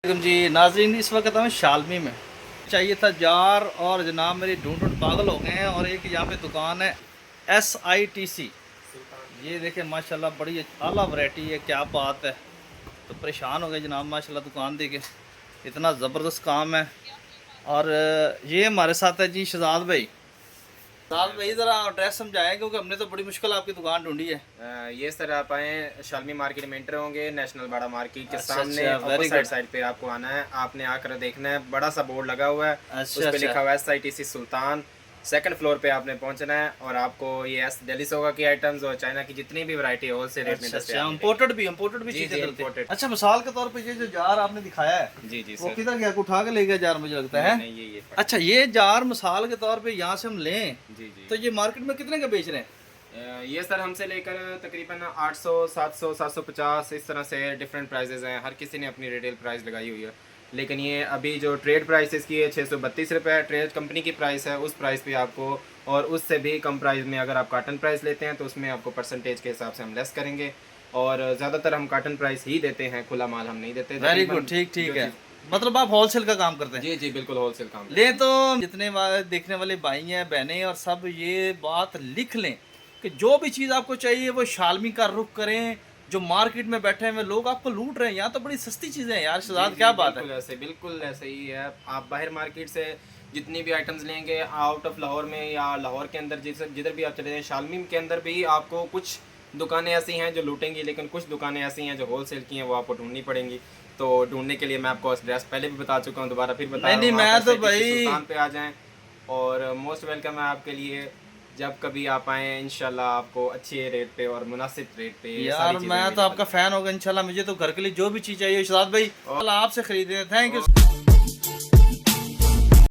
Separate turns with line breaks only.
जी नाज़रीन, इस वक्त हमें शालमी में चाहिए था जार, और जनाब मेरी ढूंढ पागल हो गए हैं। और एक यहाँ पे दुकान है SITC, ये देखें माशाल्लाह बड़ी आला वैरायटी है, क्या बात है। तो परेशान हो गए जनाब माशाल्लाह दुकान देखे, इतना ज़बरदस्त काम है। और ये हमारे साथ है जी शहजाद भाई। शहजाद भाई ज़रा एड्रेस समझाएं, क्योंकि हमने तो बड़ी मुश्किल आपकी दुकान ढूंढी है।
ये सर आप आए शालमी मार्केट में एंटर होंगे, नेशनल बड़ा मार्केट के
अच्छा
सामने
अच्छा, वेरी
ऑपोजिट
गुड।
साइड पे आपको आना है। आपने आकर देखना है, बड़ा सा बोर्ड लगा हुआ है, उस
अच्छा
पे
अच्छा
लिखा हुआ है SITC सुल्तान। सेकंड फ्लोर पे आपने पहुंचना है और आपको ये दिल्ली सोगा की आइटम्स और चाइना की जितनी भी वैरायटी है होलसेल रेट में
अच्छा अच्छा,
दस्तयाब
इम्पोर्टेड भी
जी
चीज़ें
जी
करते हैं।
इम्पोर्टेड।
अच्छा, मिसाल के तौर पे ये जो जार आपने दिखाया है
जी जी
वो
सर।
किधर गया, उठा के ले गया जार मुझे लगता है।
नहीं ये
अच्छा, ये जार मिसाल के तौर पे यहाँ से हम लें
जी जी।
तो ये मार्केट में कितने का बेच रहे हैं?
ये सर हमसे लेकर तकरीबन 800 700 750 इस तरह से डिफरेंट प्राइजेज़ हैं। हर किसी ने अपनी रिटेल प्राइस लगाई हुई है, लेकिन ये अभी जो ट्रेड प्राइस इसकी है 632 रुपये ट्रेड कंपनी की प्राइस है। उस प्राइस पे आपको, और उससे भी कम प्राइस में अगर आप कार्टन प्राइस लेते हैं तो उसमें आपको परसेंटेज के हिसाब से हम लेस करेंगे। और ज़्यादातर हम कार्टन प्राइस ही देते हैं, खुला माल हम नहीं देते।
वेरी
तकरीबन
गुड, ठीक ठीक
जो
है।
चीज़
मतलब आप होलसेल का काम करते हैं।
जी जी बिल्कुल होलसेल काम
ले तो जितने देखने वाले भाई हैं बहनें और सब ये बात लिख लें कि जो भी चीज़ आपको चाहिए वो शालमी का रुख करें। जो मार्केट में बैठे हुए लोग आपको लूट रहे हैं, यहाँ तो बड़ी सस्ती चीज़ें हैं यार शहजाद, क्या बात है।
बिल्कुल ऐसे ही है। आप बाहर मार्केट से जितनी भी आइटम्स लेंगे आउट ऑफ लाहौर में या लाहौर के अंदर जिधर भी आप चले जाएं, शालमी के अंदर भी आपको कुछ दुकानें ऐसी हैं जो लूटेंगी, लेकिन कुछ दुकानें ऐसी हैं जो होलसेल की हैं, वो आपको ढूंढनी पड़ेंगी। तो ढूंढने के लिए मैं आपको एड्रेस पहले भी बता चुका हूँ, दोबारा फिर बता
नहीं
रहा
नहीं,
हूँ।
मैं
आप
तो
SITC
भाई
सुल्तान पे आ जाएँ और मोस्ट वेलकम है आपके लिए। जब कभी आप आएँ इंशाल्लाह आपको अच्छे रेट पे और मुनासिब रेट पे ये सारी
यार,
चीज़ें
मैं तो
अवेलेबल
आपका
हैं।
फ़ैन होगा इंशाल्लाह। मुझे तो घर के लिए जो भी चीज़ चाहिए शहजाद भाई
और
आपसे खरीदे। Thank you.